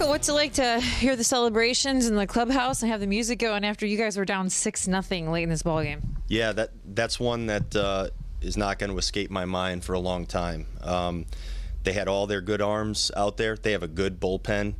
Rocco, what's it like to hear the celebrations in the clubhouse and have the music going after you guys were down 6-0 late in this ballgame? Yeah, that's one that is not going to escape my mind for a long time. They had all their good arms out there. They have a good bullpen.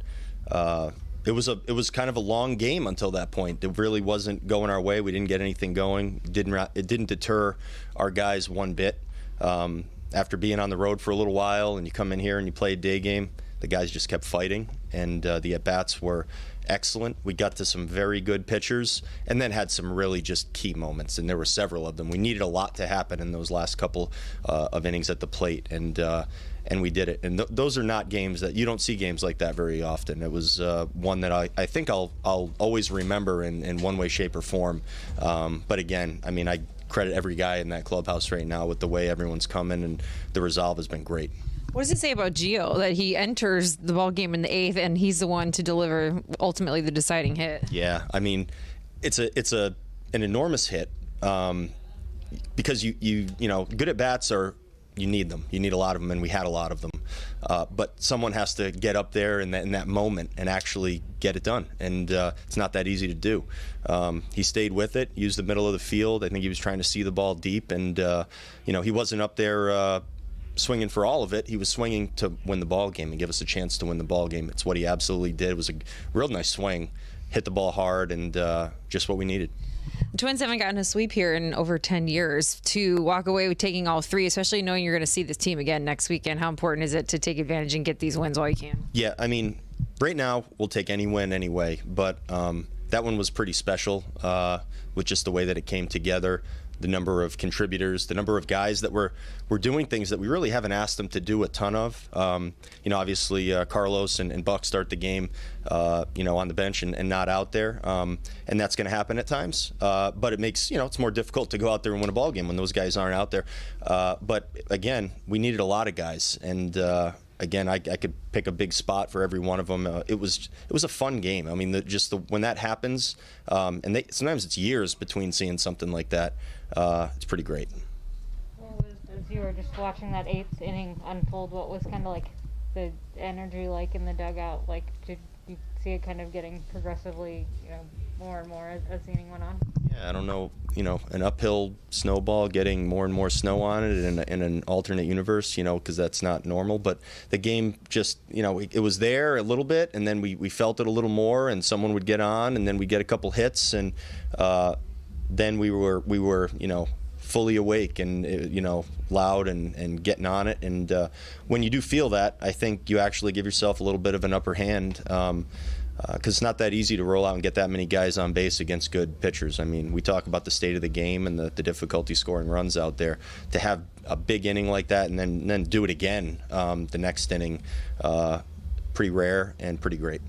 It was kind of a long game until that point. It really wasn't going our way. We didn't get anything going. It didn't deter our guys one bit. After being on the road for a little while, and you come in here and you play a day game, the guys just kept fighting, and the at-bats were excellent. We got to some very good pitchers, and then had some really just key moments, and there were several of them. We needed a lot to happen in those last couple of innings at the plate, and we did it. And those are not games that you don't see games like that very often. It was one that I think I'll always remember in one way, shape, or form. But again, I mean, I credit every guy in that clubhouse right now with the way everyone's coming, and the resolve has been great. What does it say about Gio that he enters the ball game in the 8th and he's the one to deliver ultimately the deciding hit? Yeah, I mean, it's an enormous hit because you know good at bats are. You need them. You need a lot of them, and we had a lot of them. But someone has to get up there in that moment and actually get it done, and it's not that easy to do. He stayed with it, used the middle of the field. I think he was trying to see the ball deep, and he wasn't up there swinging for all of it. He was swinging to win the ball game and give us a chance to win the ball game. It's what he absolutely did. It was a real nice swing, hit the ball hard, and just what we needed. The Twins haven't gotten a sweep here in over 10 years. To walk away with taking all three, especially knowing you're going to see this team again next weekend, how important is it to take advantage and get these wins while you can? Yeah, I mean, right now we'll take any win anyway, but that one was pretty special with just the way that it came together, the number of contributors, the number of guys that were doing things that we really haven't asked them to do a ton of. Obviously Carlos and Buck start the game, on the bench and not out there, and that's going to happen at times. But it makes it's more difficult to go out there and win a ball game when those guys aren't out there. But again, we needed a lot of guys, and again, I could pick a big spot for every one of them. It was a fun game. I mean, when that happens, and sometimes it's years between seeing something like that. It's pretty great. Well, as you were just watching that 8th inning unfold, what was kind of like the energy like in the dugout? Like, did you see it kind of getting progressively, more and more as the inning went on? Yeah, I don't know. An uphill snowball getting more and more snow on it in an alternate universe, because that's not normal. But the game just, it was there a little bit, and then we felt it a little more, and someone would get on, and then we get a couple hits, and then we were fully awake and loud and getting on it. And when you do feel that, I think you actually give yourself a little bit of an upper hand. Because it's not that easy to roll out and get that many guys on base against good pitchers. I mean, we talk about the state of the game and the difficulty scoring runs out there. To have a big inning like that and then do it again the next inning, pretty rare and pretty great.